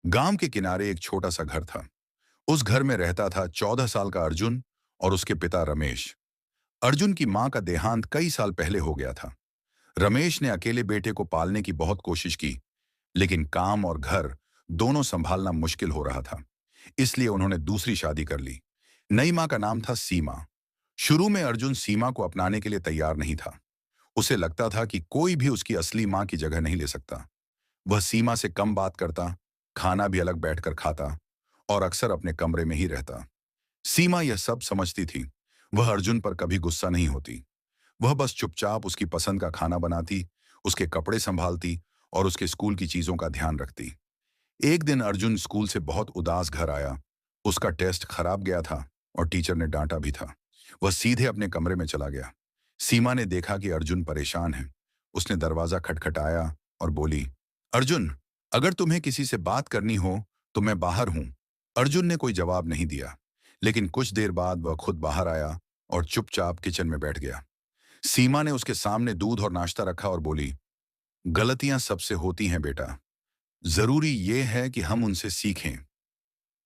गांव के किनारे एक छोटा सा घर था। उस घर में रहता था 14 साल का अर्जुन और उसके पिता रमेश। अर्जुन की मां का देहांत कई साल पहले हो गया था। रमेश ने अकेले बेटे को पालने की बहुत कोशिश की, लेकिन काम और घर दोनों संभालना मुश्किल हो रहा था। इसलिए उन्होंने दूसरी शादी कर ली। नई मां का नाम था सीमा। शुरू में अर्जुन सीमा को अपनाने के लिए तैयार नहीं था। उसे लगता था कि कोई भी उसकी असली मां की जगह नहीं ले सकता। वह सीमा से कम बात करता, खाना भी अलग बैठकर खाता और अक्सर अपने कमरे में ही रहता। सीमा यह सब समझती थी। वह अर्जुन पर कभी गुस्सा नहीं होती। वह बस चुपचाप उसकी पसंद का खाना बनाती, उसके कपड़े संभालती और उसके स्कूल की चीजों का ध्यान रखती। एक दिन अर्जुन स्कूल से बहुत उदास घर आया। उसका टेस्ट खराब गया था और टीचर ने डांटा भी था। वह सीधे अपने कमरे में चला गया। सीमा ने देखा कि अर्जुन परेशान है। उसने दरवाजा खटखटाया और बोली, अर्जुन, अगर तुम्हें किसी से बात करनी हो तो मैं बाहर हूं। अर्जुन ने कोई जवाब नहीं दिया, लेकिन कुछ देर बाद वह खुद बाहर आया और चुपचाप किचन में बैठ गया। सीमा ने उसके सामने दूध और नाश्ता रखा और बोली, गलतियां सबसे होती हैं बेटा। जरूरी यह है कि हम उनसे सीखें।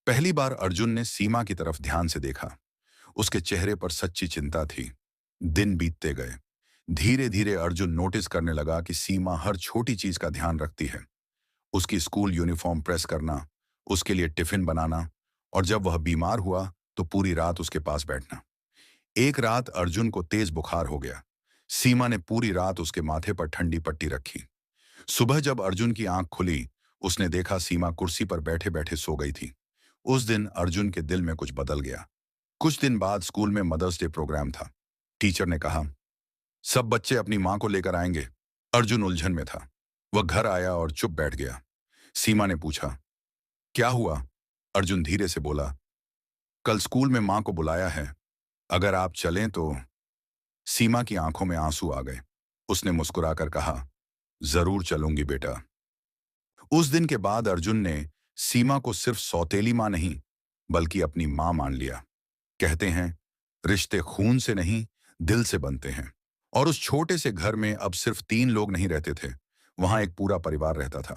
पहली बार अर्जुन ने सीमा की तरफ ध्यान से देखा। उसके चेहरे पर सच्ची चिंता थी। दिन बीतते गए। धीरे धीरे अर्जुन नोटिस करने लगा कि सीमा हर छोटी चीज का ध्यान रखती है। उसकी स्कूल यूनिफॉर्म प्रेस करना, उसके लिए टिफिन बनाना, और जब वह बीमार हुआ तो पूरी रात उसके पास बैठना। एक रात अर्जुन को तेज बुखार हो गया। सीमा ने पूरी रात उसके माथे पर ठंडी पट्टी रखी। सुबह जब अर्जुन की आंख खुली, उसने देखा सीमा कुर्सी पर बैठे बैठे सो गई थी। उस दिन अर्जुन के दिल में कुछ बदल गया। कुछ दिन बाद स्कूल में मदर्स डे प्रोग्राम था। टीचर ने कहा, सब बच्चे अपनी मां को लेकर आएंगे। अर्जुन उलझन में था। वह घर आया और चुप बैठ गया। सीमा ने पूछा, क्या हुआ? अर्जुन धीरे से बोला, कल स्कूल में मां को बुलाया है। अगर आप चलें तो। सीमा की आंखों में आंसू आ गए। उसने मुस्कुराकर कहा, जरूर चलूंगी बेटा। उस दिन के बाद अर्जुन ने सीमा को सिर्फ सौतेली मां नहीं, बल्कि अपनी मां मान लिया। कहते हैं, रिश्ते खून से नहीं, दिल से बनते हैं। और उस छोटे से घर में अब सिर्फ 3 लोग नहीं रहते थे। वहां एक पूरा परिवार रहता था।